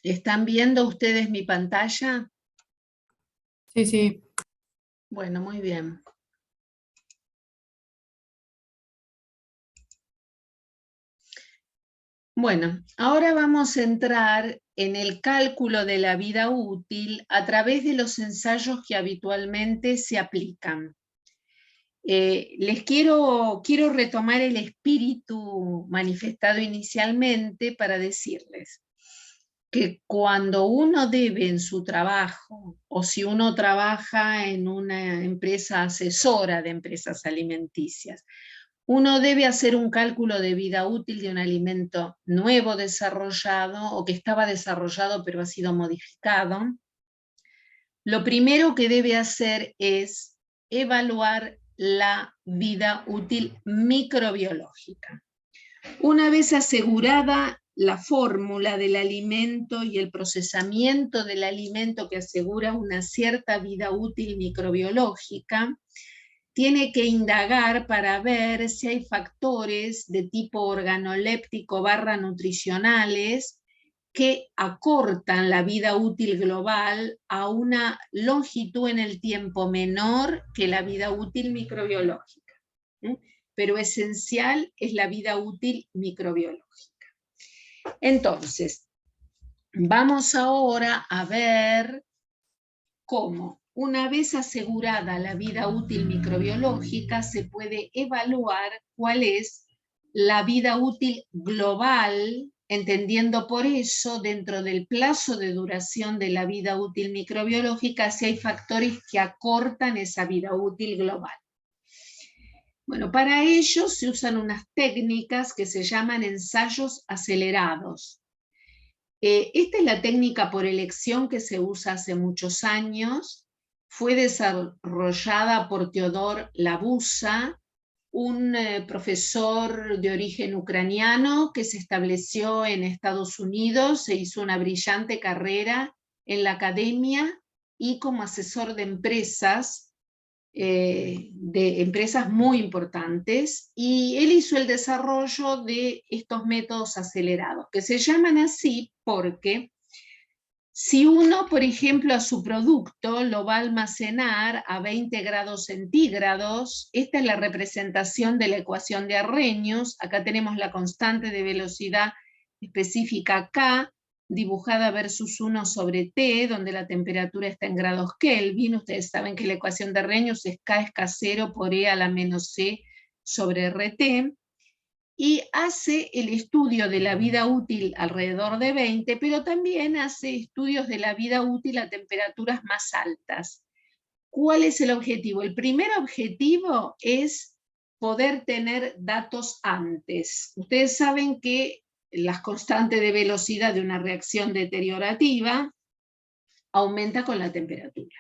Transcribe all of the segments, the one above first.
¿Están viendo ustedes mi pantalla? Sí, sí. Bueno, muy bien. Bueno, ahora vamos a entrar en el cálculo de la vida útil a través de los ensayos que habitualmente se aplican. Quiero retomar el espíritu manifestado inicialmente para decirles que cuando uno debe en su trabajo, o si uno trabaja en una empresa asesora de empresas alimenticias, uno debe hacer un cálculo de vida útil de un alimento nuevo desarrollado o que estaba desarrollado pero ha sido modificado. Lo primero que debe hacer es evaluar la vida útil microbiológica. Una vez asegurada la fórmula del alimento y el procesamiento del alimento que asegura una cierta vida útil microbiológica, tiene que indagar para ver si hay factores de tipo organoléptico / nutricionales que acortan la vida útil global a una longitud en el tiempo menor que la vida útil microbiológica. Pero esencial es la vida útil microbiológica. Entonces, vamos ahora a ver cómo, una vez asegurada la vida útil microbiológica, se puede evaluar cuál es la vida útil global, entendiendo por eso, dentro del plazo de duración de la vida útil microbiológica, si hay factores que acortan esa vida útil global. Bueno, para ello se usan unas técnicas que se llaman ensayos acelerados. Esta es la técnica por elección que se usa hace muchos años. Fue desarrollada por Teodor Labusa, un profesor de origen ucraniano que se estableció en Estados Unidos, se hizo una brillante carrera en la academia y como asesor de empresas muy importantes, y él hizo el desarrollo de estos métodos acelerados, que se llaman así porque si uno, por ejemplo, a su producto lo va a almacenar a 20 grados centígrados, esta es la representación de la ecuación de Arrhenius, acá tenemos la constante de velocidad específica K, dibujada versus 1 sobre T, donde la temperatura está en grados Kelvin. Ustedes saben que la ecuación de Arrhenius es K es K0 por E a la menos C sobre RT, y hace el estudio de la vida útil alrededor de 20, pero también hace estudios de la vida útil a temperaturas más altas. ¿Cuál es el objetivo? El primer objetivo es poder tener datos antes. Ustedes saben que las constantes de velocidad de una reacción deteriorativa aumenta con la temperatura.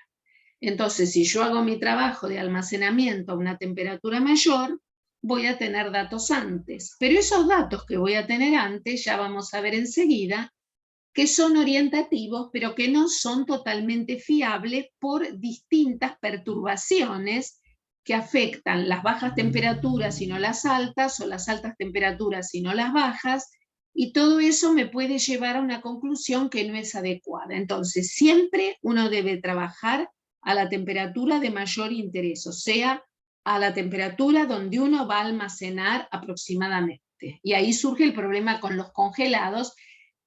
Entonces, si yo hago mi trabajo de almacenamiento a una temperatura mayor, voy a tener datos antes. Pero esos datos que voy a tener antes, ya vamos a ver enseguida, que son orientativos, pero que no son totalmente fiables por distintas perturbaciones que afectan las bajas temperaturas y no las altas, o las altas temperaturas y no las bajas, y todo eso me puede llevar a una conclusión que no es adecuada. Entonces, siempre uno debe trabajar a la temperatura de mayor interés, o sea, a la temperatura donde uno va a almacenar aproximadamente. Y ahí surge el problema con los congelados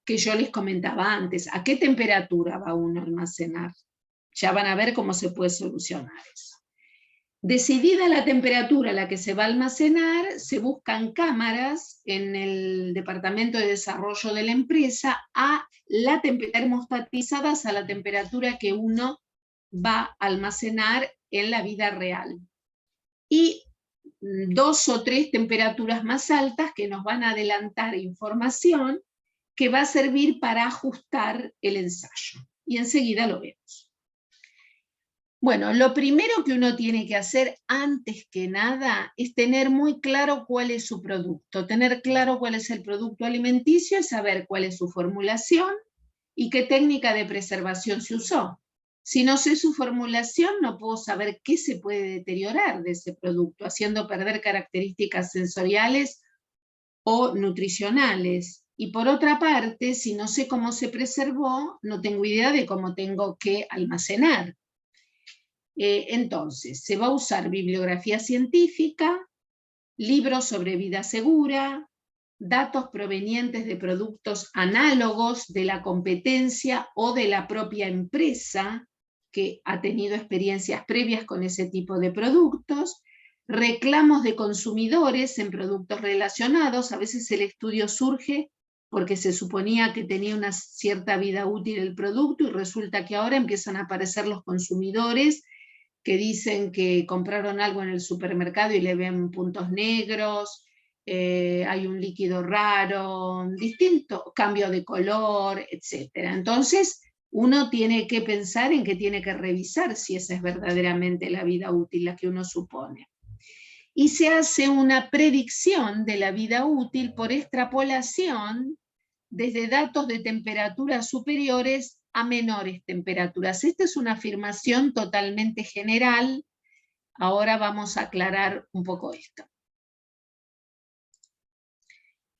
que yo les comentaba antes. ¿A qué temperatura va uno a almacenar? Ya van a ver cómo se puede solucionar eso. Decidida la temperatura a la que se va a almacenar, se buscan cámaras en el departamento de desarrollo de la empresa termostatizadas a la temperatura que uno va a almacenar en la vida real. Y 2 o 3 temperaturas más altas que nos van a adelantar información que va a servir para ajustar el ensayo. Y enseguida lo vemos. Bueno, lo primero que uno tiene que hacer antes que nada es tener muy claro cuál es su producto. Tener claro cuál es el producto alimenticio es saber cuál es su formulación y qué técnica de preservación se usó. Si no sé su formulación, no puedo saber qué se puede deteriorar de ese producto, haciendo perder características sensoriales o nutricionales. Y por otra parte, si no sé cómo se preservó, no tengo idea de cómo tengo que almacenar. Entonces, se va a usar bibliografía científica, libros sobre vida segura, datos provenientes de productos análogos de la competencia o de la propia empresa que ha tenido experiencias previas con ese tipo de productos, reclamos de consumidores en productos relacionados. A veces el estudio surge porque se suponía que tenía una cierta vida útil el producto y resulta que ahora empiezan a aparecer los consumidores que dicen que compraron algo en el supermercado y le ven puntos negros, hay un líquido raro, distinto, cambio de color, etc. Entonces, uno tiene que pensar en que tiene que revisar si esa es verdaderamente la vida útil, la que uno supone. Y se hace una predicción de la vida útil por extrapolación desde datos de temperaturas superiores a menores temperaturas. Esta es una afirmación totalmente general. Ahora vamos a aclarar un poco esto.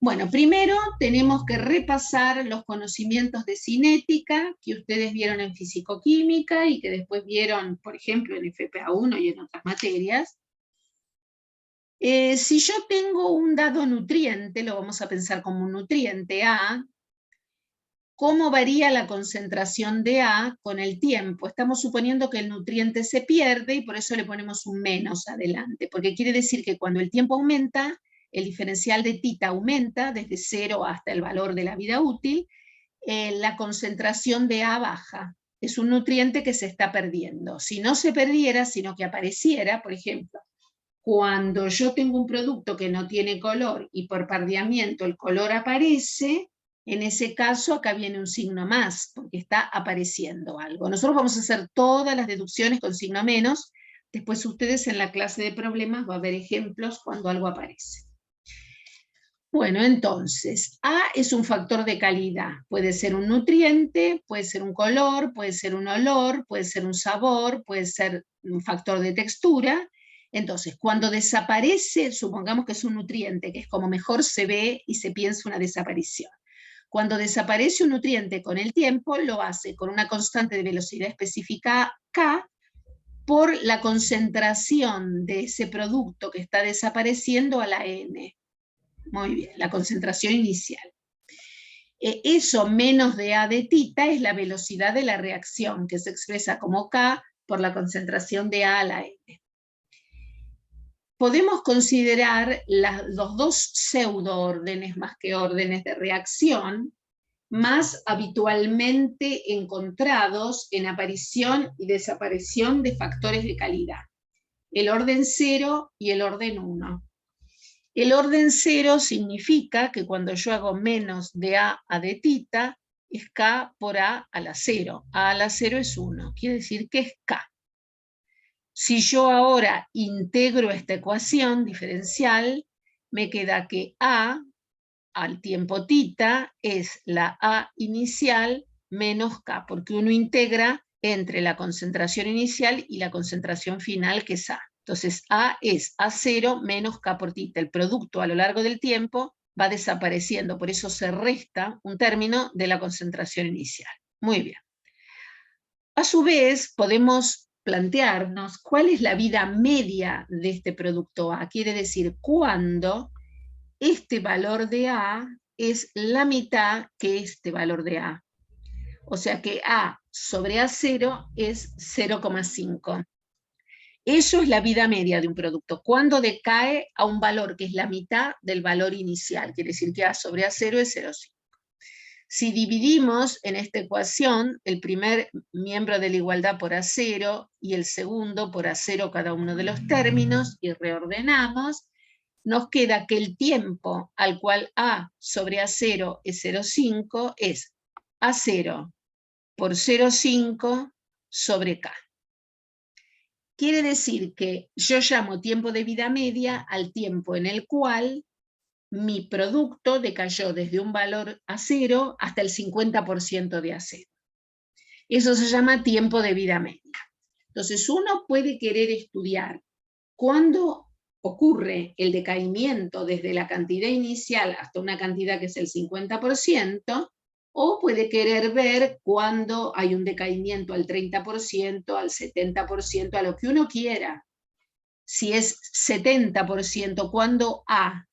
Bueno, primero tenemos que repasar los conocimientos de cinética que ustedes vieron en fisicoquímica y que después vieron, por ejemplo, en FPA1 y en otras materias. Si yo tengo un dado nutriente, lo vamos a pensar como un nutriente A, ¿cómo varía la concentración de A con el tiempo? Estamos suponiendo que el nutriente se pierde y por eso le ponemos un menos adelante, porque quiere decir que cuando el tiempo aumenta, el diferencial de tita aumenta desde 0 hasta el valor de la vida útil, la concentración de A baja. Es un nutriente que se está perdiendo. Si no se perdiera, sino que apareciera, por ejemplo, cuando yo tengo un producto que no tiene color y por pardeamiento el color aparece, en ese caso acá viene un signo más, porque está apareciendo algo. Nosotros vamos a hacer todas las deducciones con signo menos, después ustedes en la clase de problemas va a ver ejemplos cuando algo aparece. Bueno, entonces, A es un factor de calidad. Puede ser un nutriente, puede ser un color, puede ser un olor, puede ser un sabor, puede ser un factor de textura. Entonces, cuando desaparece, supongamos que es un nutriente, que es como mejor se ve y se piensa una desaparición. Cuando desaparece un nutriente con el tiempo, lo hace con una constante de velocidad específica K por la concentración de ese producto que está desapareciendo a la N. Muy bien, la concentración inicial. Eso menos de A de tita es la velocidad de la reacción, que se expresa como K por la concentración de A a la N. Podemos considerar los dos pseudoórdenes más que órdenes de reacción más habitualmente encontrados en aparición y desaparición de factores de calidad: el orden 0 y el orden 1. El orden 0 significa que cuando yo hago menos de A a de tita, es K por A a la 0. A la 0 es 1, quiere decir que es K. Si yo ahora integro esta ecuación diferencial, me queda que A al tiempo tita es la A inicial menos K, porque uno integra entre la concentración inicial y la concentración final, que es A. Entonces A es A0 menos K por tita. El producto a lo largo del tiempo va desapareciendo, por eso se resta un término de la concentración inicial. Muy bien. A su vez, podemos plantearnos cuál es la vida media de este producto A. Quiere decir, cuándo este valor de A es la mitad que este valor de A. O sea que A sobre A0 es 0,5. Eso es la vida media de un producto. Cuando decae a un valor que es la mitad del valor inicial, quiere decir que A sobre A0 es 0,5. Si dividimos en esta ecuación el primer miembro de la igualdad por A0 y el segundo por A0 cada uno de los términos y reordenamos, nos queda que el tiempo al cual A sobre A0 es 0,5 es A0 por 0,5 sobre K. Quiere decir que yo llamo tiempo de vida media al tiempo en el cual mi producto decayó desde un valor A0 hasta el 50% de A0. Eso se llama tiempo de vida media. Entonces uno puede querer estudiar cuándo ocurre el decaimiento desde la cantidad inicial hasta una cantidad que es el 50%, o puede querer ver cuando hay un decaimiento al 30%, al 70%, a lo que uno quiera. Si es 70%, cuando A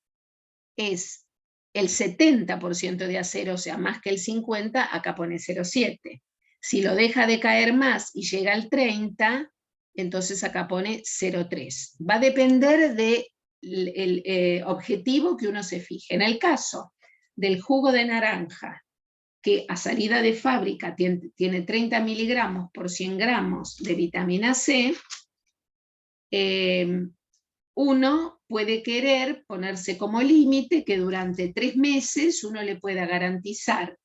es el 70% de acero, o sea, más que el 50%, acá pone 0,7. Si lo deja de caer más y llega al 30%, entonces acá pone 0,3. Va a depender del objetivo que uno se fije. En el caso del jugo de naranja, que a salida de fábrica tiene 30 miligramos por 100 gramos de vitamina C, uno puede querer ponerse como límite que durante 3 meses uno le pueda garantizar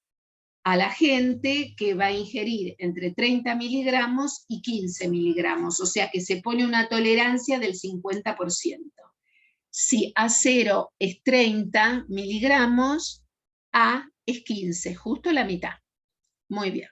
a la gente que va a ingerir entre 30 miligramos y 15 miligramos, o sea que se pone una tolerancia del 50%. Si A0 es 30 miligramos, A es 15, justo la mitad. Muy bien.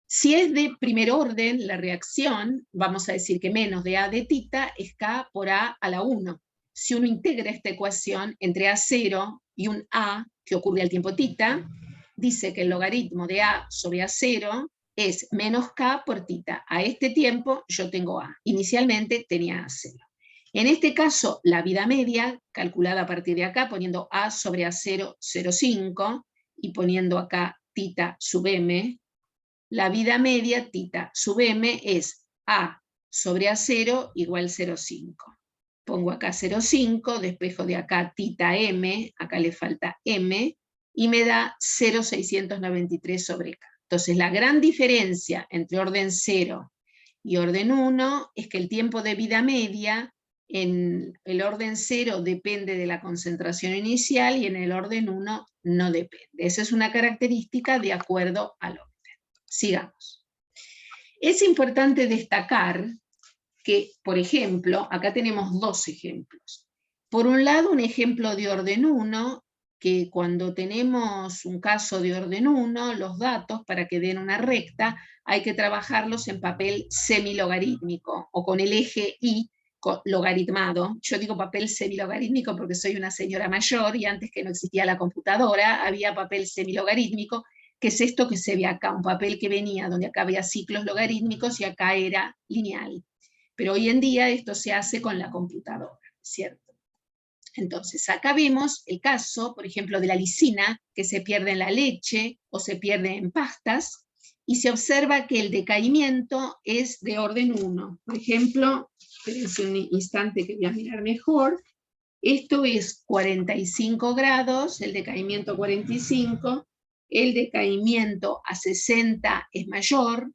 Si es de primer orden la reacción, vamos a decir que menos de A de tita es K por A a la 1. Si uno integra esta ecuación entre A0 y un A que ocurre al tiempo tita, dice que el logaritmo de A sobre A0 es menos K por tita. A este tiempo yo tengo A. Inicialmente tenía A0. En este caso, la vida media, calculada a partir de acá, poniendo A sobre A0, 0,5, y poniendo acá tita sub m, la vida media, tita sub m, es A sobre A0 igual 0,5. Pongo acá 0,5, despejo de acá tita m, acá le falta m, y me da 0,693 sobre K. Entonces, la gran diferencia entre orden 0 y orden 1 es que el tiempo de vida media en el orden 0 depende de la concentración inicial y en el orden 1 no depende. Esa es una característica de acuerdo al orden. Sigamos. Es importante destacar que, por ejemplo, acá tenemos dos ejemplos. Por un lado, un ejemplo de orden 1, que cuando tenemos un caso de orden 1, los datos para que den una recta hay que trabajarlos en papel semilogarítmico o con el eje Y logaritmado. Yo digo papel semilogarítmico porque soy una señora mayor y antes que no existía la computadora había papel semilogarítmico, que es esto que se ve acá, un papel que venía donde acá había ciclos logarítmicos y acá era lineal. Pero hoy en día esto se hace con la computadora, ¿cierto? Entonces, acá vemos el caso, por ejemplo, de la lisina, que se pierde en la leche o se pierde en pastas, y se observa que el decaimiento es de orden 1. Por ejemplo, espérense un instante que voy a mirar mejor. Esto es 45 grados, el decaimiento 45, el decaimiento a 60 es mayor,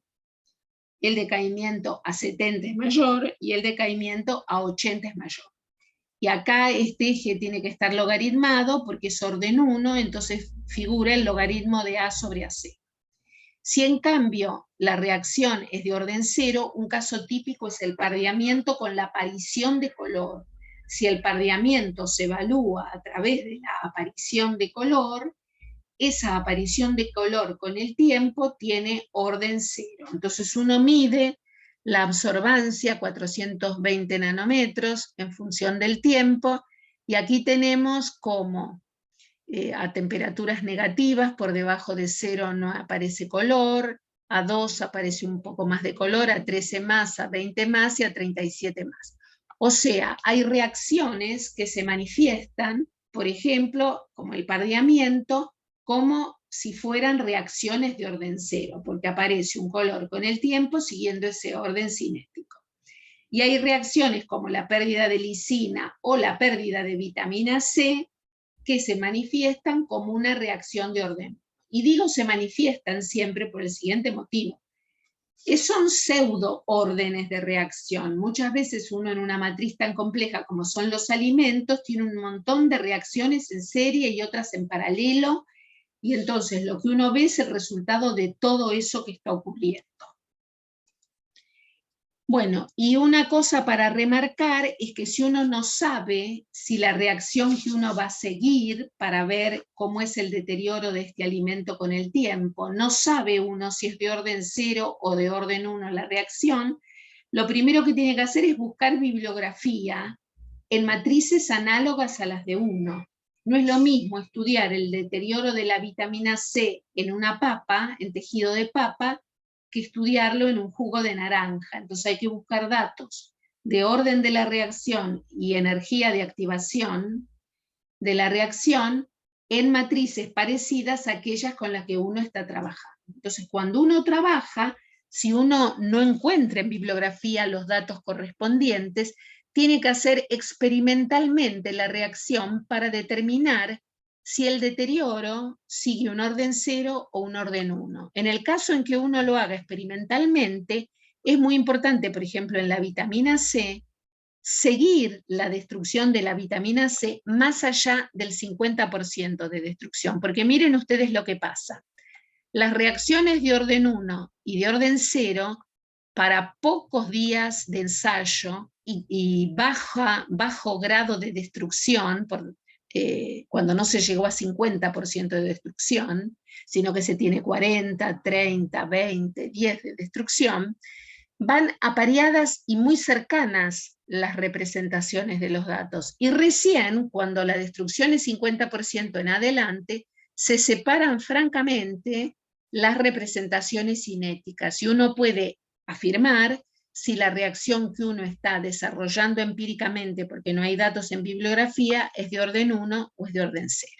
el decaimiento a 70 es mayor y el decaimiento a 80 es mayor. Y acá este eje tiene que estar logaritmado porque es orden 1, entonces figura el logaritmo de A sobre AC. Si en cambio la reacción es de orden 0, un caso típico es el pardeamiento con la aparición de color. Si el pardeamiento se evalúa a través de la aparición de color, esa aparición de color con el tiempo tiene orden 0. Entonces uno mide la absorbancia, 420 nanómetros, en función del tiempo, y aquí tenemos como a temperaturas negativas, por debajo de 0 no aparece color, a 2 aparece un poco más de color, a 13 más, a 20 más y a 37 más. O sea, hay reacciones que se manifiestan, por ejemplo, como el pardeamiento, como si fueran reacciones de orden 0, porque aparece un color con el tiempo siguiendo ese orden cinético. Y hay reacciones como la pérdida de lisina o la pérdida de vitamina C que se manifiestan como una reacción de orden. Y digo se manifiestan siempre por el siguiente motivo. Son pseudo órdenes de reacción. Muchas veces uno en una matriz tan compleja como son los alimentos tiene un montón de reacciones en serie y otras en paralelo, y entonces lo que uno ve es el resultado de todo eso que está ocurriendo. Bueno, y una cosa para remarcar es que si uno no sabe si la reacción que uno va a seguir para ver cómo es el deterioro de este alimento con el tiempo, no sabe uno si es de orden 0 o de orden 1 la reacción, lo primero que tiene que hacer es buscar bibliografía en matrices análogas a las de uno. No es lo mismo estudiar el deterioro de la vitamina C en una papa, en tejido de papa, que estudiarlo en un jugo de naranja. Entonces hay que buscar datos de orden de la reacción y energía de activación de la reacción en matrices parecidas a aquellas con las que uno está trabajando. Entonces, cuando uno trabaja, si uno no encuentra en bibliografía los datos correspondientes, tiene que hacer experimentalmente la reacción para determinar si el deterioro sigue un orden 0 o un orden 1. En el caso en que uno lo haga experimentalmente, es muy importante, por ejemplo, en la vitamina C, seguir la destrucción de la vitamina C más allá del 50% de destrucción, porque miren ustedes lo que pasa. Las reacciones de orden 1 y de orden 0, para pocos días de ensayo y bajo grado de destrucción, cuando no se llegó a 50% de destrucción, sino que se tiene 40, 30, 20, 10 de destrucción, van apareadas y muy cercanas las representaciones de los datos. Y recién, cuando la destrucción es 50% en adelante, se separan francamente las representaciones cinéticas. Y uno puede afirmar si la reacción que uno está desarrollando empíricamente, porque no hay datos en bibliografía, es de orden 1 o es de orden 0.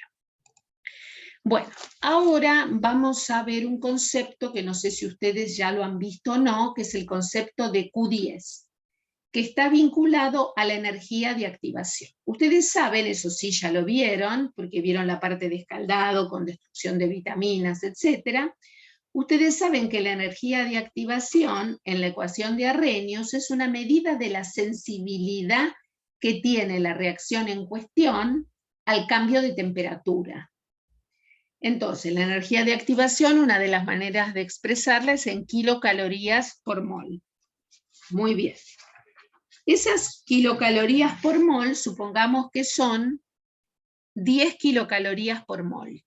Bueno, ahora vamos a ver un concepto que no sé si ustedes ya lo han visto o no, que es el concepto de Q10, que está vinculado a la energía de activación. Ustedes saben, eso sí ya lo vieron, porque vieron la parte de escaldado con destrucción de vitaminas, etc. Ustedes saben que la energía de activación en la ecuación de Arrhenius es una medida de la sensibilidad que tiene la reacción en cuestión al cambio de temperatura. Entonces, la energía de activación, una de las maneras de expresarla es en kilocalorías por mol. Muy bien. Esas kilocalorías por mol, supongamos que son 10 kilocalorías por mol.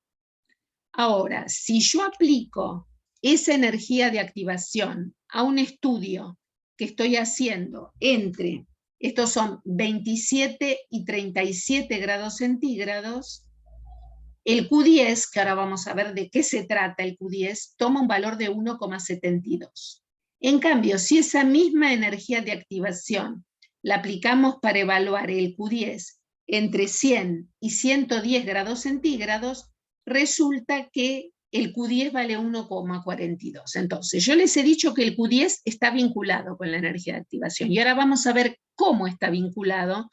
Ahora, si yo aplico esa energía de activación a un estudio que estoy haciendo entre, estos son 27 y 37 grados centígrados, el Q10, que ahora vamos a ver de qué se trata el Q10, toma un valor de 1,72. En cambio, si esa misma energía de activación la aplicamos para evaluar el Q10 entre 100 y 110 grados centígrados, resulta que el Q10 vale 1,42. Entonces, yo les he dicho que el Q10 está vinculado con la energía de activación, y ahora vamos a ver cómo está vinculado,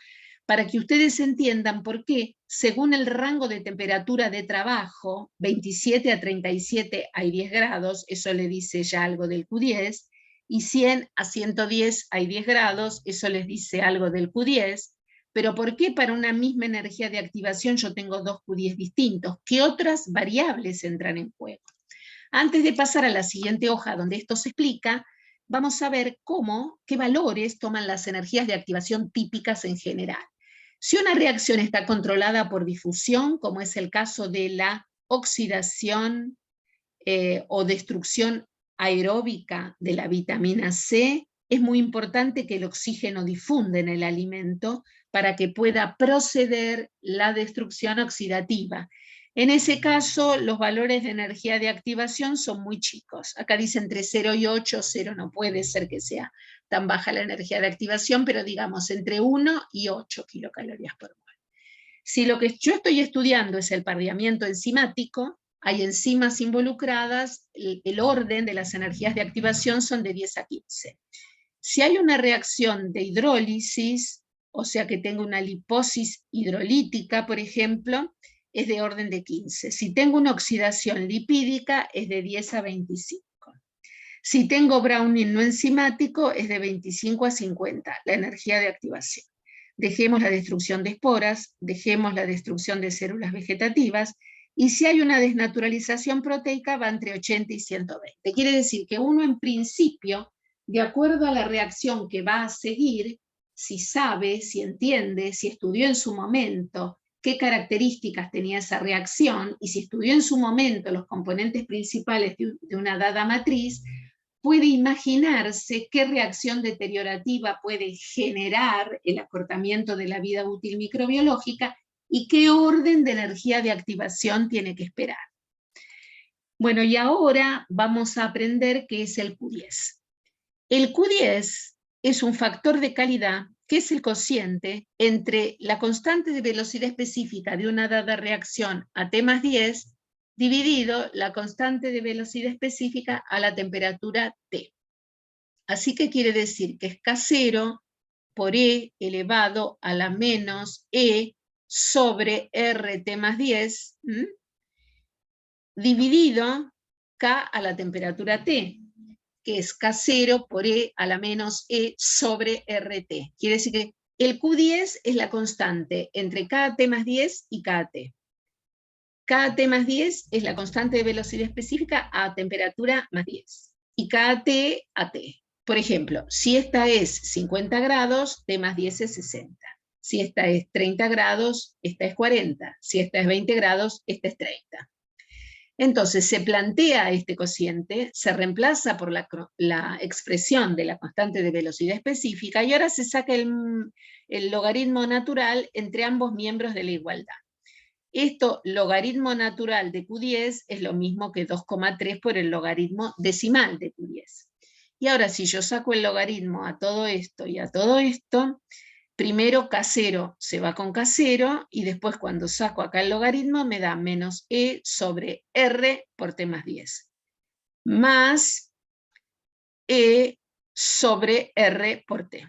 para que ustedes entiendan por qué, según el rango de temperatura de trabajo, 27 a 37 hay 10 grados, eso le dice ya algo del Q10, y 100 a 110 hay 10 grados, eso les dice algo del Q10, pero ¿por qué para una misma energía de activación yo tengo dos Q10 distintos? ¿Qué otras variables entran en juego? Antes de pasar a la siguiente hoja donde esto se explica, vamos a ver qué valores toman las energías de activación típicas en general. Si una reacción está controlada por difusión, como es el caso de la oxidación o destrucción aeróbica de la vitamina C, es muy importante que el oxígeno difunda en el alimento para que pueda proceder la destrucción oxidativa. En ese caso, los valores de energía de activación son muy chicos. Acá dice entre 0 y 8, 0 no puede ser que sea tan baja la energía de activación, pero digamos entre 1 y 8 kilocalorías por mol. Si lo que yo estoy estudiando es el pardeamiento enzimático, hay enzimas involucradas, el orden de las energías de activación son de 10 a 15. Si hay una reacción de hidrólisis, o sea que tengo una liposis hidrolítica, por ejemplo, es de orden de 15. Si tengo una oxidación lipídica, es de 10 a 25. Si tengo Browning no enzimático, es de 25 a 50, la energía de activación. Dejemos la destrucción de esporas, dejemos la destrucción de células vegetativas, y si hay una desnaturalización proteica va entre 80 y 120. Quiere decir que uno en principio, de acuerdo a la reacción que va a seguir, si sabe, si entiende, si estudió en su momento qué características tenía esa reacción, y si estudió en su momento los componentes principales de una dada matriz, puede imaginarse qué reacción deteriorativa puede generar el acortamiento de la vida útil microbiológica y qué orden de energía de activación tiene que esperar. Bueno, y ahora vamos a aprender qué es el Q10. El Q10 es un factor de calidad que es el cociente entre la constante de velocidad específica de una dada reacción a T más 10 dividido la constante de velocidad específica a la temperatura T. Así que quiere decir que es K0 por E elevado a la menos E sobre RT más 10, dividido K a la temperatura T, que es K0 por E a la menos E sobre RT. Quiere decir que el Q10 es la constante entre KT más 10 y KT. KT más 10 es la constante de velocidad específica a temperatura más 10. Y KT a T. Por ejemplo, si esta es 50 grados, T más 10 es 60. Si esta es 30 grados, esta es 40. Si esta es 20 grados, esta es 30. Entonces se plantea este cociente, se reemplaza por la expresión de la constante de velocidad específica y ahora se saca el logaritmo natural entre ambos miembros de la igualdad. Esto, logaritmo natural de Q10, es lo mismo que 2,3 por el logaritmo decimal de Q10. Y ahora si yo saco el logaritmo a todo esto y a todo esto, primero K0 se va con K0 y después cuando saco acá el logaritmo me da menos E sobre R por T más 10. Más E sobre R por T.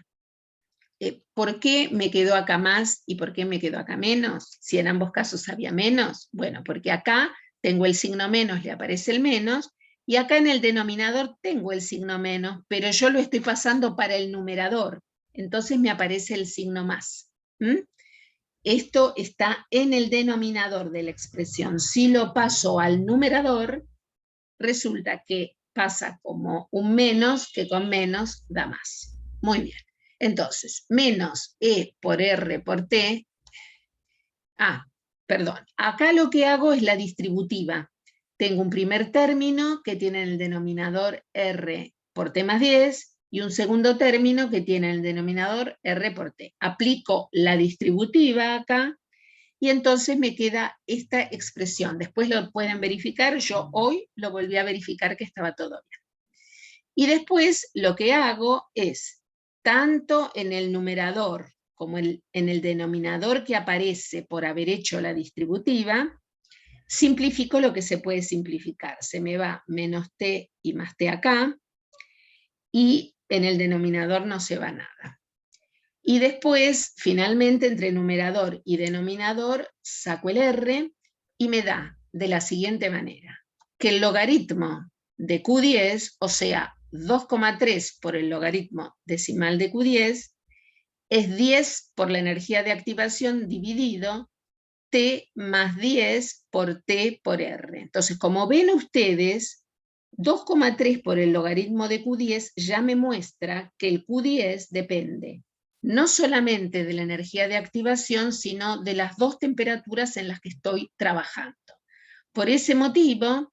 ¿Por qué me quedó acá más y por qué me quedó acá menos? Si en ambos casos había menos. Bueno, porque acá tengo el signo menos, le aparece el menos, y acá en el denominador tengo el signo menos, pero yo lo estoy pasando para el numerador. Entonces me aparece el signo más. Esto está en el denominador de la expresión. Si lo paso al numerador, resulta que pasa como un menos, que con menos da más. Muy bien. Entonces, menos E por R por T. Perdón. Acá lo que hago es la distributiva. Tengo un primer término que tiene en el denominador R por T más 10 y un segundo término que tiene el denominador R por T. Aplico la distributiva acá y entonces me queda esta expresión. Después lo pueden verificar, yo hoy lo volví a verificar que estaba todo bien. Y después lo que hago es, tanto en el numerador como en el denominador que aparece por haber hecho la distributiva, simplifico lo que se puede simplificar. Se me va menos T y más T acá, y en el denominador no se va nada. Y después, finalmente, entre numerador y denominador, saco el R y me da de la siguiente manera, que el logaritmo de Q10, o sea, 2,3 por el logaritmo decimal de Q10, es 10 por la energía de activación dividido T más 10 por T por R. Entonces, como ven ustedes, 2,3 por el logaritmo de Q10 ya me muestra que el Q10 depende no solamente de la energía de activación, sino de las dos temperaturas en las que estoy trabajando. Por ese motivo,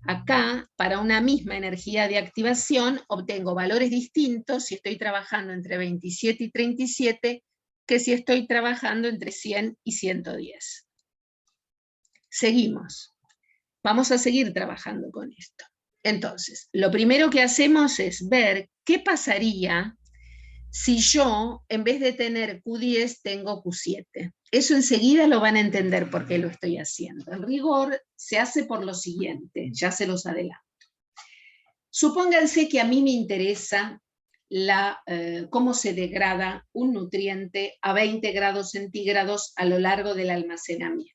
acá, para una misma energía de activación, obtengo valores distintos si estoy trabajando entre 27 y 37 que si estoy trabajando entre 100 y 110. Seguimos. Vamos a seguir trabajando con esto. Entonces, lo primero que hacemos es ver qué pasaría si yo, en vez de tener Q10, tengo Q7. Eso enseguida lo van a entender por qué lo estoy haciendo. En rigor, se hace por lo siguiente, ya se los adelanto. Supónganse que a mí me interesa cómo se degrada un nutriente a 20 grados centígrados a lo largo del almacenamiento.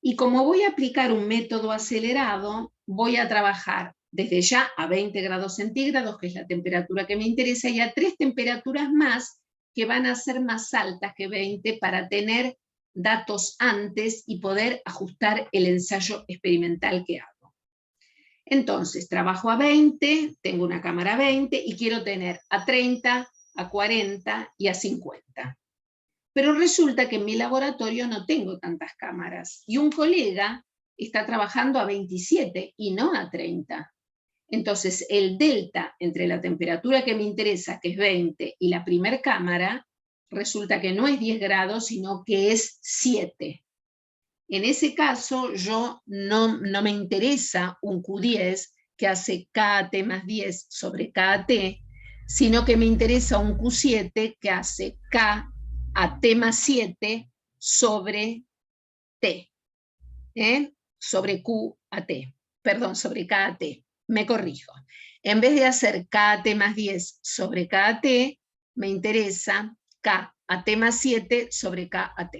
Y como voy a aplicar un método acelerado, voy a trabajar desde ya a 20 grados centígrados, que es la temperatura que me interesa, y a 3 temperaturas más que van a ser más altas que 20 para tener datos antes y poder ajustar el ensayo experimental que hago. Entonces, trabajo a 20, tengo una cámara a 20 y quiero tener a 30, a 40 y a 50. Pero resulta que en mi laboratorio no tengo tantas cámaras y un colega está trabajando a 27 y no a 30. Entonces, el delta entre la temperatura que me interesa, que es 20, y la primer cámara, resulta que no es 10 grados, sino que es 7. En ese caso, yo no me interesa un Q10 que hace KT más 10 sobre KT, sino que me interesa un Q7 que hace KAT más 7 sobre T, sobre QAT, perdón, sobre KAT. Me corrijo. En vez de hacer KAT más 10 sobre KAT, me interesa KAT más 7 sobre KAT.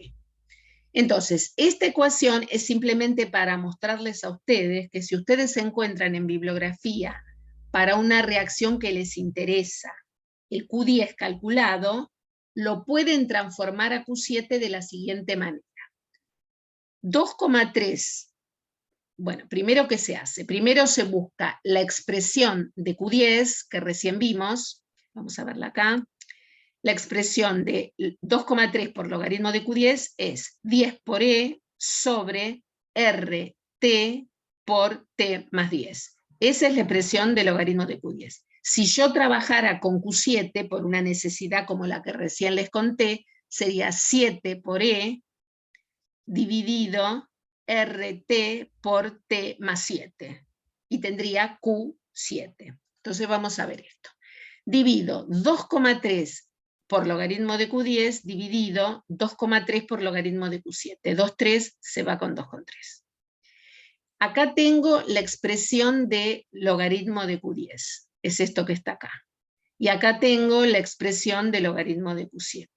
Entonces, esta ecuación es simplemente para mostrarles a ustedes que si ustedes se encuentran en bibliografía para una reacción que les interesa, el Q10 calculado, lo pueden transformar a Q7 de la siguiente manera. 2,3. Bueno, primero, ¿qué se hace? Primero se busca la expresión de Q10 que recién vimos. Vamos a verla acá. La expresión de 2,3 por logaritmo de Q10 es 10 por E sobre RT por T más 10. Esa es la expresión de logaritmo de Q10. Si yo trabajara con Q7 por una necesidad como la que recién les conté, sería 7 por E dividido RT por T más 7. Y tendría Q7. Entonces vamos a ver esto. Divido 2,3 por logaritmo de Q10 dividido 2,3 por logaritmo de Q7. 2,3 se va con 2,3. Acá tengo la expresión de logaritmo de Q10. Es esto que está acá. Y acá tengo la expresión de logaritmo de Q7.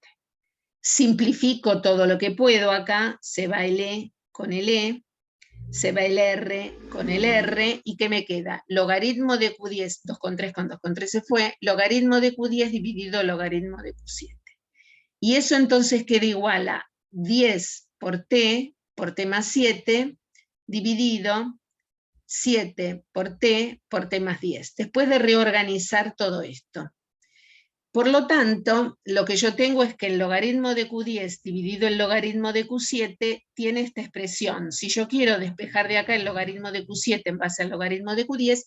Simplifico todo lo que puedo acá. Se va el E con el E. Se va el R con el R, ¿y qué me queda? Logaritmo de Q10, 2,3 con 2,3 se fue, logaritmo de Q10 dividido logaritmo de Q7. Y eso entonces queda igual a 10 por T más 7, dividido 7 por T más 10. Después de reorganizar todo esto. Por lo tanto, lo que yo tengo es que el logaritmo de Q10 dividido el logaritmo de Q7 tiene esta expresión. Si yo quiero despejar de acá el logaritmo de Q7 en base al logaritmo de Q10,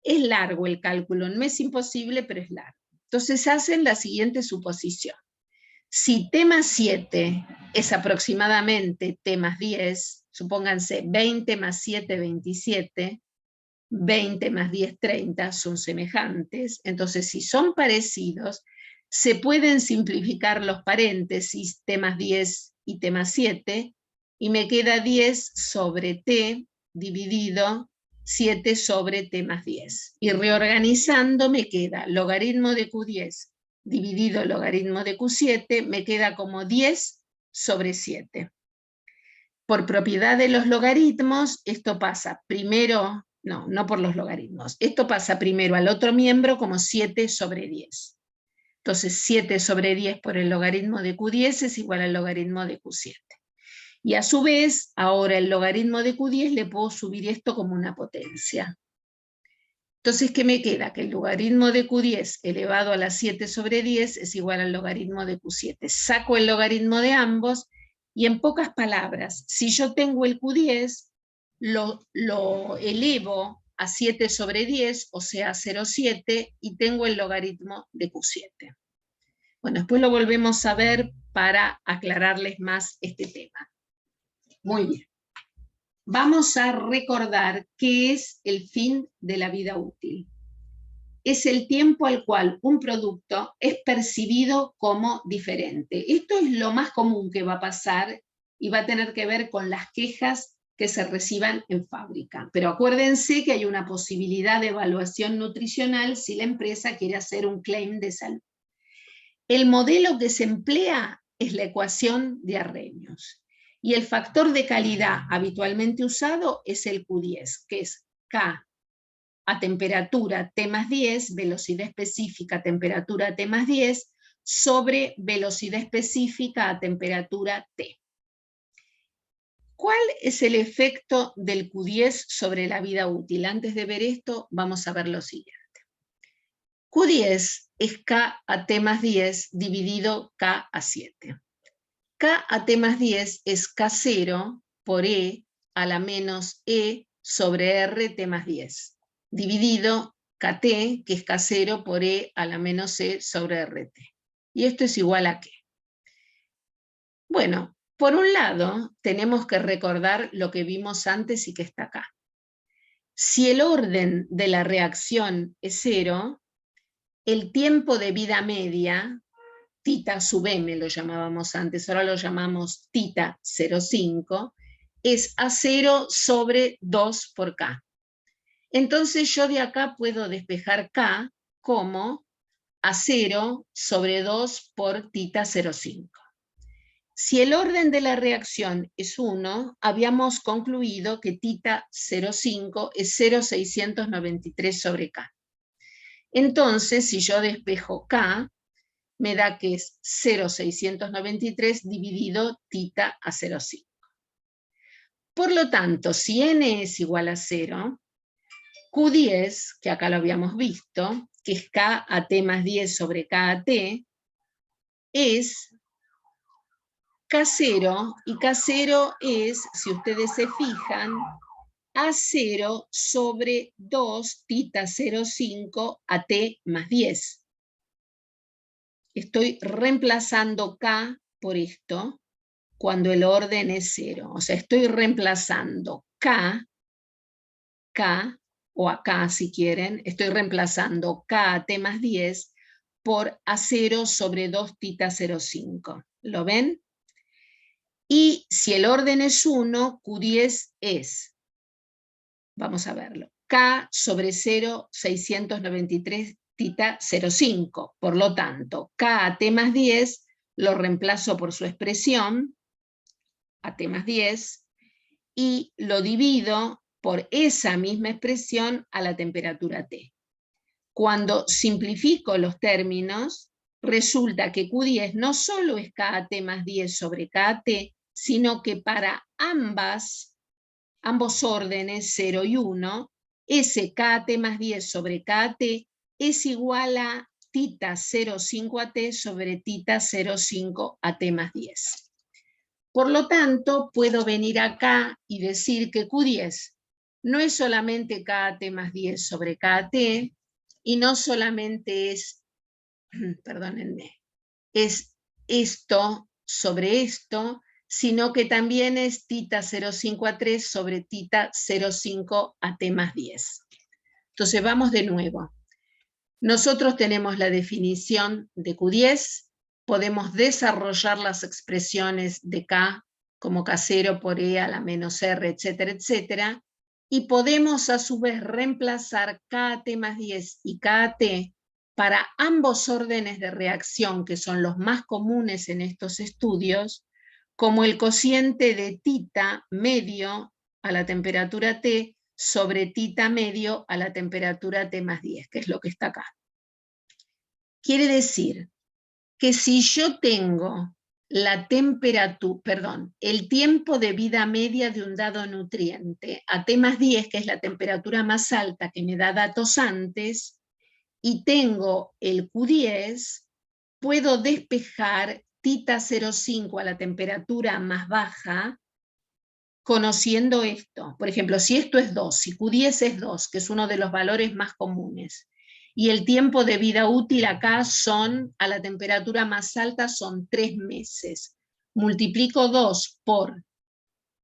es largo el cálculo, no es imposible, pero es largo. Entonces hacen la siguiente suposición. Si T más 7 es aproximadamente T más 10, supónganse 20 más 7, 27, 20 más 10, 30, son semejantes. Entonces, si son parecidos, se pueden simplificar los paréntesis T más 10 y T más 7, y me queda 10 sobre T dividido 7 sobre T más 10. Y reorganizando me queda logaritmo de Q10 dividido logaritmo de Q7, me queda como 10 sobre 7. Por propiedad de los logaritmos, esto pasa primero, no por los logaritmos, esto pasa primero al otro miembro como 7 sobre 10. Entonces 7 sobre 10 por el logaritmo de Q10 es igual al logaritmo de Q7. Y a su vez, ahora el logaritmo de Q10 le puedo subir esto como una potencia. Entonces, ¿qué me queda? Que el logaritmo de Q10 elevado a la 7 sobre 10 es igual al logaritmo de Q7. Saco el logaritmo de ambos y, en pocas palabras, si yo tengo el Q10, lo elevo a 7 sobre 10, o sea, 0,7, y tengo el logaritmo de Q7. Bueno, después lo volvemos a ver para aclararles más este tema. Muy bien. Vamos a recordar qué es el fin de la vida útil. Es el tiempo al cual un producto es percibido como diferente. Esto es lo más común que va a pasar y va a tener que ver con las quejas que se reciban en fábrica. Pero acuérdense que hay una posibilidad de evaluación nutricional si la empresa quiere hacer un claim de salud. El modelo que se emplea es la ecuación de Arrhenius. Y el factor de calidad habitualmente usado es el Q10, que es K a temperatura T más 10, velocidad específica temperatura T más 10, sobre velocidad específica a temperatura T. ¿Cuál es el efecto del Q10 sobre la vida útil? Antes de ver esto, vamos a ver lo siguiente. Q10 es K a T más 10 dividido K a 7. K a T más 10 es K0 por E a la menos E sobre RT más 10. dividido KT, que es K0 por E a la menos C sobre RT. ¿Y esto es igual a qué? Bueno, por un lado, tenemos que recordar lo que vimos antes y que está acá. Si el orden de la reacción es 0, el tiempo de vida media, tita sub m lo llamábamos antes, ahora lo llamamos tita 0,5, es A0 sobre 2 por K. Entonces yo de acá puedo despejar K como A0 sobre 2 por tita 0,5. Si el orden de la reacción es 1, habíamos concluido que tita 0,5 es 0,693 sobre K. Entonces, si yo despejo K, me da que es 0,693 dividido tita a 0,5. Por lo tanto, si n es igual a 0, Q10, que acá lo habíamos visto, que es K a T más 10 sobre K a T, es K0, y K0 es, si ustedes se fijan, A0 sobre 2 tita 0,5 a T más 10. Estoy reemplazando K por esto cuando el orden es 0. O sea, estoy reemplazando K, o acá si quieren, estoy reemplazando K a T más 10 por A0 sobre 2 tita 0,5. ¿Lo ven? Y si el orden es 1, Q10 es, vamos a verlo, K sobre 0,693 tita 0,5. Por lo tanto, K a T más 10 lo reemplazo por su expresión, a T más 10, y lo divido por esa misma expresión a la temperatura T. Cuando simplifico los términos, resulta que Q10 no solo es K a T más 10 sobre K a T, sino que para ambos órdenes 0 y 1, ese KT más 10 sobre KT es igual a tita 0,5 AT sobre tita 0,5 AT más 10. Por lo tanto, puedo venir acá y decir que Q10 no es solamente KT más 10 sobre KT, y no solamente es, perdónenme, es esto sobre esto, sino que también es tita 0,5 a 3 sobre tita 0,5 a T más 10. Entonces vamos de nuevo. Nosotros tenemos la definición de Q10, podemos desarrollar las expresiones de K como K0 por E a la menos R, etcétera, etcétera, y podemos a su vez reemplazar KT más 10 y KT para ambos órdenes de reacción, que son los más comunes en estos estudios, como el cociente de tita medio a la temperatura T sobre tita medio a la temperatura T más 10, que es lo que está acá. Quiere decir que si yo tengo la temperatura, el tiempo de vida media de un dado nutriente a T más 10, que es la temperatura más alta que me da datos antes, y tengo el Q10, puedo despejar tita 0,5 a la temperatura más baja, conociendo esto. Por ejemplo, si esto es 2, si Q10 es 2, que es uno de los valores más comunes, y el tiempo de vida útil acá son, a la temperatura más alta, son 3 meses. Multiplico 2 por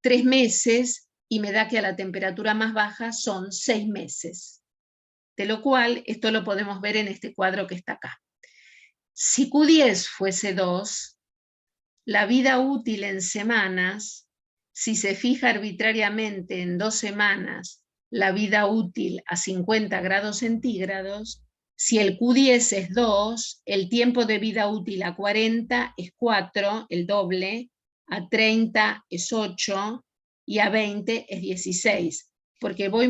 3 meses y me da que a la temperatura más baja son 6 meses. De lo cual, esto lo podemos ver en este cuadro que está acá. Si Q10 fuese 2, la vida útil en semanas, si se fija arbitrariamente en 2 semanas, la vida útil a 50 grados centígrados, si el Q10 es 2, el tiempo de vida útil a 40 es 4, el doble, a 30 es 8 y a 20 es 16, porque voy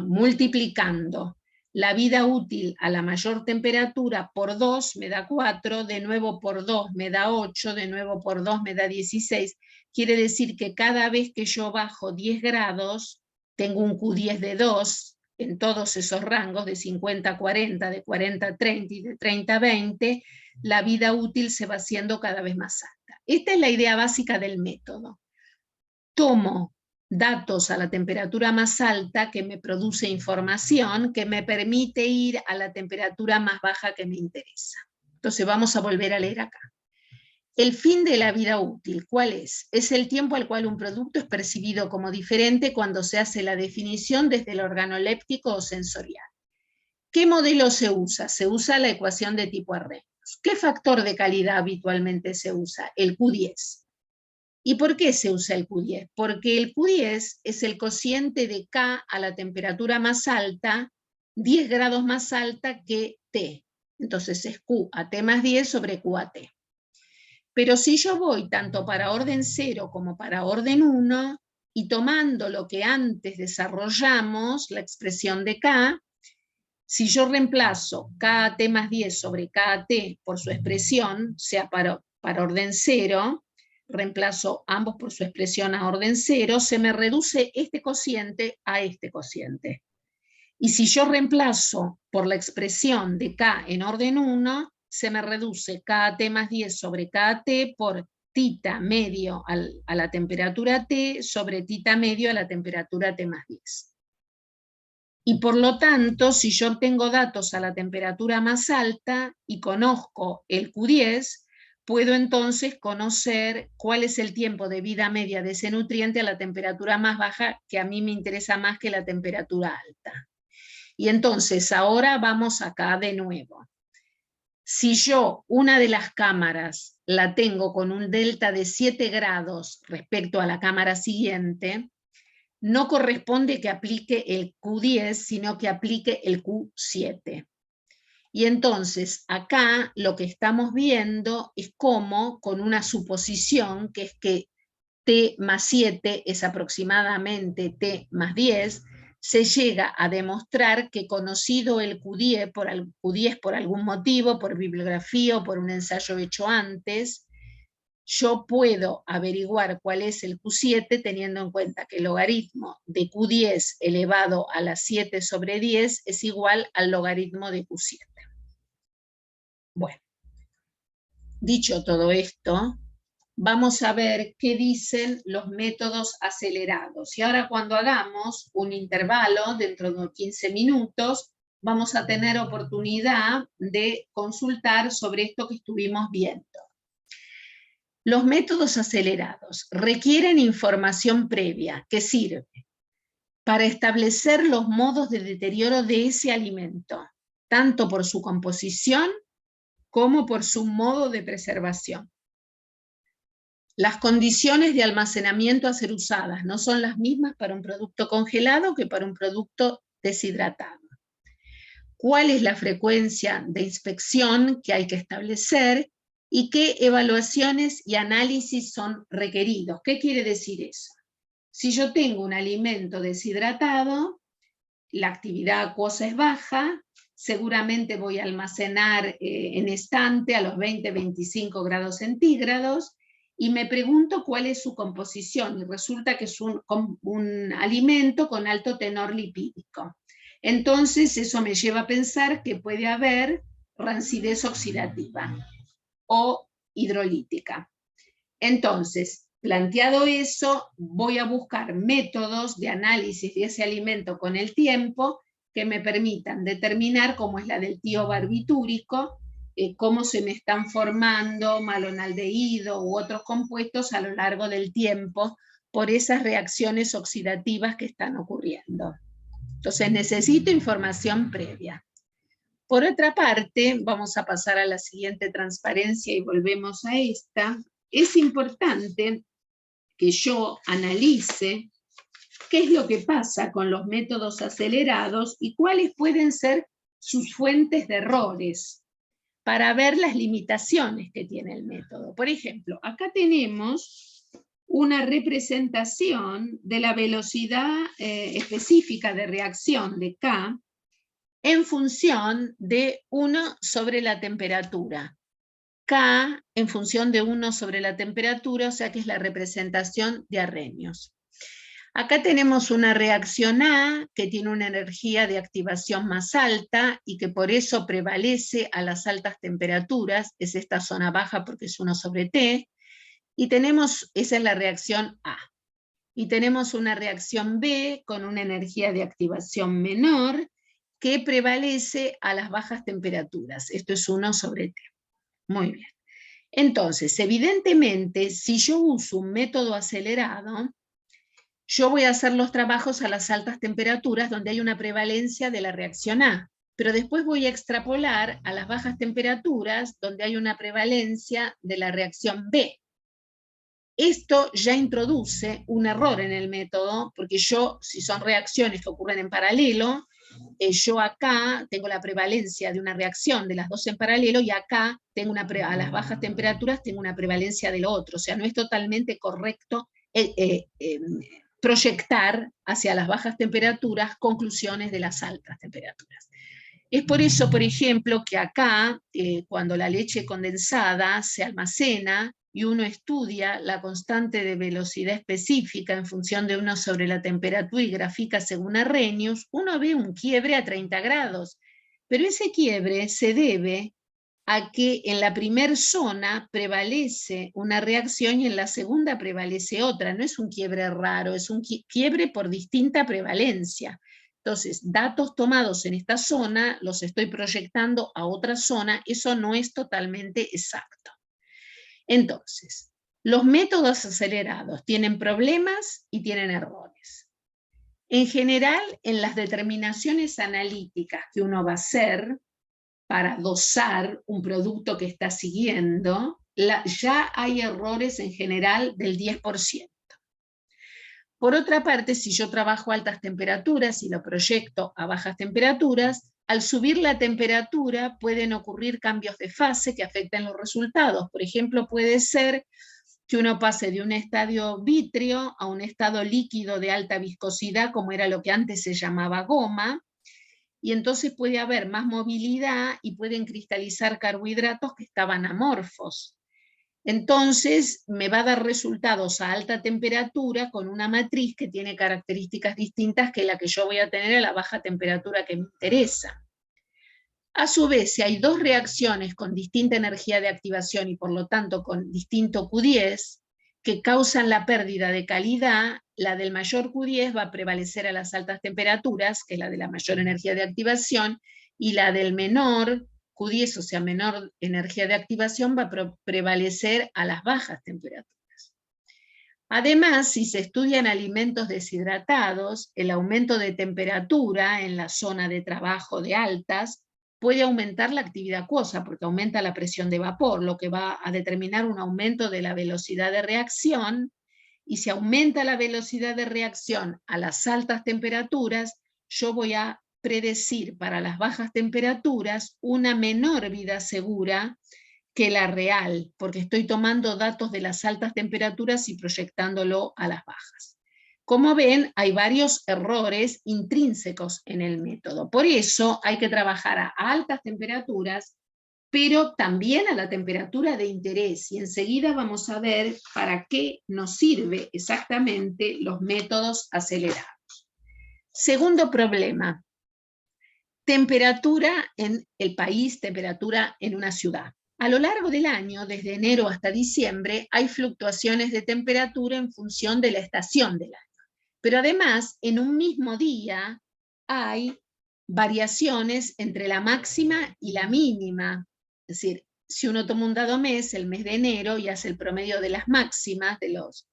multiplicando la vida útil a la mayor temperatura por 2 me da 4, de nuevo por 2 me da 8, de nuevo por 2 me da 16. Quiere decir que cada vez que yo bajo 10 grados, tengo un Q10 de 2 en todos esos rangos, de 50 a 40, de 40 a 30 y de 30 a 20, la vida útil se va haciendo cada vez más alta. Esta es la idea básica del método. Tomo datos a la temperatura más alta que me produce información que me permite ir a la temperatura más baja que me interesa. Entonces vamos a volver a leer acá. El fin de la vida útil, ¿cuál es? Es el tiempo al cual un producto es percibido como diferente cuando se hace la definición desde el organoléptico o sensorial. ¿Qué modelo se usa? Se usa la ecuación de tipo Arrhenius. ¿Qué factor de calidad habitualmente se usa? El Q10. ¿Y por qué se usa el Q10? Porque el Q10 es el cociente de K a la temperatura más alta, 10 grados más alta que T. Entonces es Q a T más 10 sobre Q a T. Pero si yo voy tanto para orden 0 como para orden 1, y tomando lo que antes desarrollamos, la expresión de K, si yo reemplazo KT más 10 sobre KT por su expresión, sea para orden 0, reemplazo ambos por su expresión a orden 0, se me reduce este cociente a este cociente. Y si yo reemplazo por la expresión de K en orden 1, se me reduce KT más 10 sobre KT por tita medio a la temperatura T sobre tita medio a la temperatura T más 10. Y por lo tanto, si yo tengo datos a la temperatura más alta y conozco el Q10, puedo entonces conocer cuál es el tiempo de vida media de ese nutriente a la temperatura más baja, que a mí me interesa más que la temperatura alta. Y entonces ahora vamos acá de nuevo. Si yo una de las cámaras la tengo con un delta de 7 grados respecto a la cámara siguiente, no corresponde que aplique el Q10, sino que aplique el Q7. Y entonces acá lo que estamos viendo es cómo, con una suposición, que es que T más 7 es aproximadamente T más 10, se llega a demostrar que conocido el Q10 por algún motivo, por bibliografía o por un ensayo hecho antes, yo puedo averiguar cuál es el Q7 teniendo en cuenta que el logaritmo de Q10 elevado a la 7 sobre 10 es igual al logaritmo de Q7. Bueno, dicho todo esto, vamos a ver qué dicen los métodos acelerados. Y ahora cuando hagamos un intervalo dentro de 15 minutos, vamos a tener oportunidad de consultar sobre esto que estuvimos viendo. Los métodos acelerados requieren información previa que sirve para establecer los modos de deterioro de ese alimento, tanto por su composición como por su modo de preservación. Las condiciones de almacenamiento a ser usadas no son las mismas para un producto congelado que para un producto deshidratado. ¿Cuál es la frecuencia de inspección que hay que establecer y qué evaluaciones y análisis son requeridos? ¿Qué quiere decir eso? Si yo tengo un alimento deshidratado, la actividad acuosa es baja, seguramente voy a almacenar en estante a los 20-25 grados centígrados, y me pregunto cuál es su composición, y resulta que es un alimento con alto tenor lipídico. Entonces eso me lleva a pensar que puede haber rancidez oxidativa o hidrolítica. Entonces, planteado eso, voy a buscar métodos de análisis de ese alimento con el tiempo que me permitan determinar, cómo es la del tío barbitúrico, cómo se me están formando malonaldehído u otros compuestos a lo largo del tiempo por esas reacciones oxidativas que están ocurriendo. Entonces necesito información previa. Por otra parte, vamos a pasar a la siguiente transparencia y volvemos a esta. Es importante que yo analice qué es lo que pasa con los métodos acelerados y cuáles pueden ser sus fuentes de errores para ver las limitaciones que tiene el método. Por ejemplo, acá tenemos una representación de la velocidad específica de reacción de K en función de 1 sobre la temperatura. K en función de 1 sobre la temperatura, o sea que es la representación de Arrhenius. Acá tenemos una reacción A que tiene una energía de activación más alta y que por eso prevalece a las altas temperaturas, es esta zona baja porque es 1 sobre T, y tenemos, esa es la reacción A. y tenemos una reacción B con una energía de activación menor que prevalece a las bajas temperaturas. Esto es 1/T. Muy bien. Entonces, evidentemente, si yo uso un método acelerado, yo voy a hacer los trabajos a las altas temperaturas donde hay una prevalencia de la reacción A, pero después voy a extrapolar a las bajas temperaturas donde hay una prevalencia de la reacción B. Esto ya introduce un error en el método, porque yo, si son reacciones que ocurren en paralelo, yo acá tengo la prevalencia de una reacción de las dos en paralelo y acá tengo a las bajas temperaturas tengo una prevalencia del otro. O sea, no es totalmente correcto proyectar hacia las bajas temperaturas conclusiones de las altas temperaturas. Es por eso, por ejemplo, que acá, cuando la leche condensada se almacena y uno estudia la constante de velocidad específica en función de 1 sobre la temperatura y grafica según Arrhenius, uno ve un quiebre a 30 grados. Pero ese quiebre se debe a que en la primera zona prevalece una reacción y en la segunda prevalece otra. No es un quiebre raro, es un quiebre por distinta prevalencia. Entonces, datos tomados en esta zona los estoy proyectando a otra zona, eso no es totalmente exacto. Entonces, los métodos acelerados tienen problemas y tienen errores. En general, en las determinaciones analíticas que uno va a hacer para dosar un producto que está siguiendo, ya hay errores en general del 10%. Por otra parte, si yo trabajo a altas temperaturas y lo proyecto a bajas temperaturas, al subir la temperatura pueden ocurrir cambios de fase que afectan los resultados. Por ejemplo, puede ser que uno pase de un estadio vítreo a un estado líquido de alta viscosidad, como era lo que antes se llamaba goma, y entonces puede haber más movilidad y pueden cristalizar carbohidratos que estaban amorfos. Entonces me va a dar resultados a alta temperatura con una matriz que tiene características distintas que la que yo voy a tener a la baja temperatura que me interesa. A su vez, si hay dos reacciones con distinta energía de activación y por lo tanto con distinto Q10, que causan la pérdida de calidad, la del mayor Q10 va a prevalecer a las altas temperaturas, que es la de la mayor energía de activación, y la del menor Q10, o sea, menor energía de activación, va a prevalecer a las bajas temperaturas. Además, si se estudian alimentos deshidratados, el aumento de temperatura en la zona de trabajo de altas puede aumentar la actividad acuosa porque aumenta la presión de vapor, lo que va a determinar un aumento de la velocidad de reacción, y si aumenta la velocidad de reacción a las altas temperaturas, yo voy a predecir para las bajas temperaturas una menor vida segura que la real, porque estoy tomando datos de las altas temperaturas y proyectándolo a las bajas. Como ven, hay varios errores intrínsecos en el método. Por eso hay que trabajar a altas temperaturas, pero también a la temperatura de interés. Y enseguida vamos a ver para qué nos sirve exactamente los métodos acelerados. Segundo problema, temperatura en el país, temperatura en una ciudad. A lo largo del año, desde enero hasta diciembre, hay fluctuaciones de temperatura en función de la estación del año. Pero además, en un mismo día hay variaciones entre la máxima y la mínima. Es decir, si uno toma un dado mes, el mes de enero, y hace el promedio de las máximas de los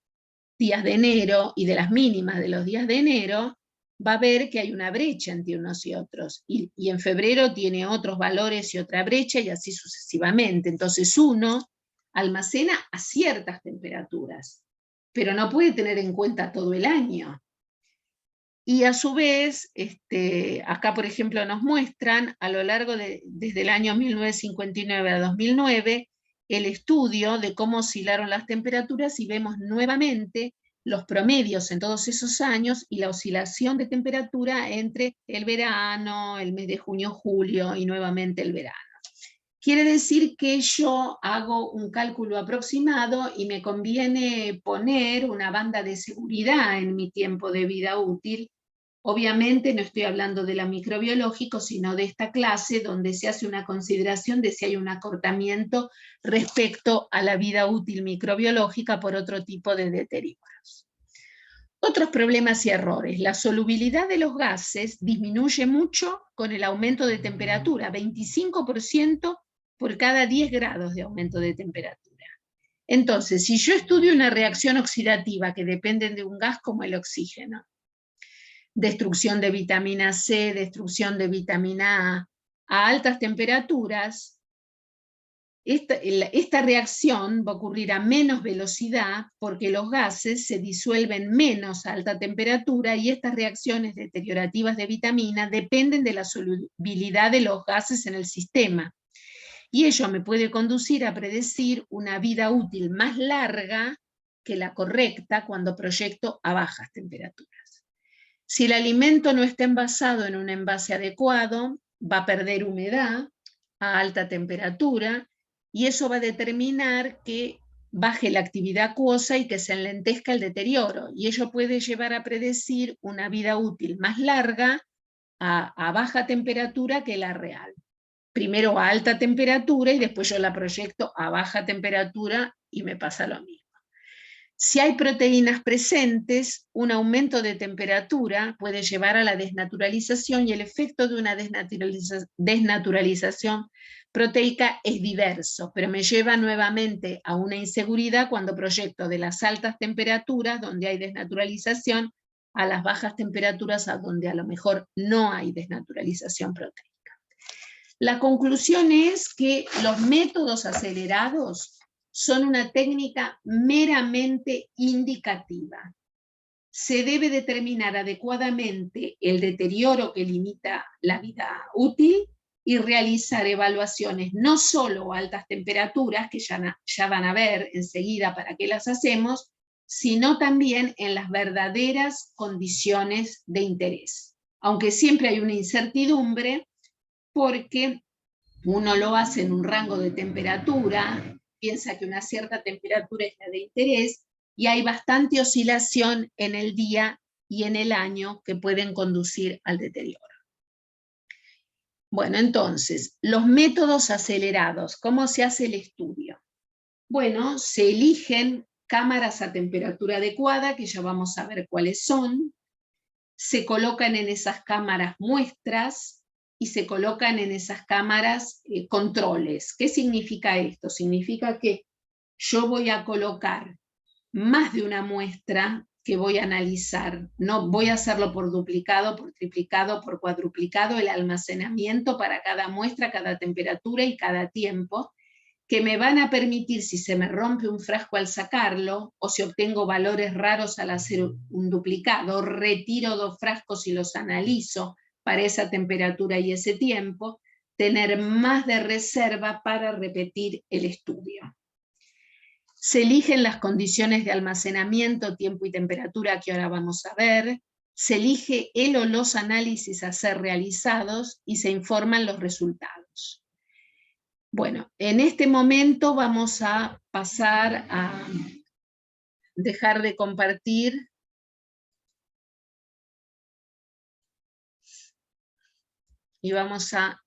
días de enero y de las mínimas de los días de enero, va a ver que hay una brecha entre unos y otros. Y en febrero tiene otros valores y otra brecha, y así sucesivamente. Entonces uno almacena a ciertas temperaturas, pero no puede tener en cuenta todo el año. Y a su vez, acá por ejemplo nos muestran a lo largo desde el año 1959 a 2009, el estudio de cómo oscilaron las temperaturas, y vemos nuevamente los promedios en todos esos años y la oscilación de temperatura entre el verano, el mes de junio-julio y nuevamente el verano. Quiere decir que yo hago un cálculo aproximado y me conviene poner una banda de seguridad en mi tiempo de vida útil. Obviamente no estoy hablando de lo microbiológico, sino de esta clase donde se hace una consideración de si hay un acortamiento respecto a la vida útil microbiológica por otro tipo de deterioros. Otros problemas y errores. La solubilidad de los gases disminuye mucho con el aumento de temperatura, 25% por cada 10 grados de aumento de temperatura. Entonces, si yo estudio una reacción oxidativa que depende de un gas como el oxígeno, destrucción de vitamina C, destrucción de vitamina A altas temperaturas, esta reacción va a ocurrir a menos velocidad porque los gases se disuelven menos a alta temperatura y estas reacciones deteriorativas de vitamina dependen de la solubilidad de los gases en el sistema. Y ello me puede conducir a predecir una vida útil más larga que la correcta cuando proyecto a bajas temperaturas. Si el alimento no está envasado en un envase adecuado, va a perder humedad a alta temperatura, y eso va a determinar que baje la actividad acuosa y que se enlentezca el deterioro, y ello puede llevar a predecir una vida útil más larga a baja temperatura que la real. Primero a alta temperatura y después yo la proyecto a baja temperatura y me pasa lo mismo. Si hay proteínas presentes, un aumento de temperatura puede llevar a la desnaturalización y el efecto de una desnaturalización proteica es diverso, pero me lleva nuevamente a una inseguridad cuando proyecto de las altas temperaturas, donde hay desnaturalización, a las bajas temperaturas, a donde a lo mejor no hay desnaturalización proteica. La conclusión es que los métodos acelerados son una técnica meramente indicativa. Se debe determinar adecuadamente el deterioro que limita la vida útil y realizar evaluaciones no solo a altas temperaturas, que ya van a ver enseguida para qué las hacemos, sino también en las verdaderas condiciones de interés. Aunque siempre hay una incertidumbre, porque uno lo hace en un rango de temperatura, piensa que una cierta temperatura es la de interés, y hay bastante oscilación en el día y en el año que pueden conducir al deterioro. Bueno, entonces, los métodos acelerados, ¿cómo se hace el estudio? Bueno, se eligen cámaras a temperatura adecuada, que ya vamos a ver cuáles son, se colocan en esas cámaras muestras, y se colocan en esas cámaras controles. ¿Qué significa esto? Significa que yo voy a colocar más de una muestra que voy a analizar. No voy a hacerlo por duplicado, por triplicado, por cuadruplicado, el almacenamiento para cada muestra, cada temperatura y cada tiempo, que me van a permitir, si se me rompe un frasco al sacarlo, o si obtengo valores raros al hacer un duplicado, retiro 2 frascos y los analizo para esa temperatura y ese tiempo, tener más de reserva para repetir el estudio. Se eligen las condiciones de almacenamiento, tiempo y temperatura que ahora vamos a ver, se elige el o los análisis a ser realizados y se informan los resultados. Bueno, en este momento vamos a pasar a dejar de compartir. Y vamos a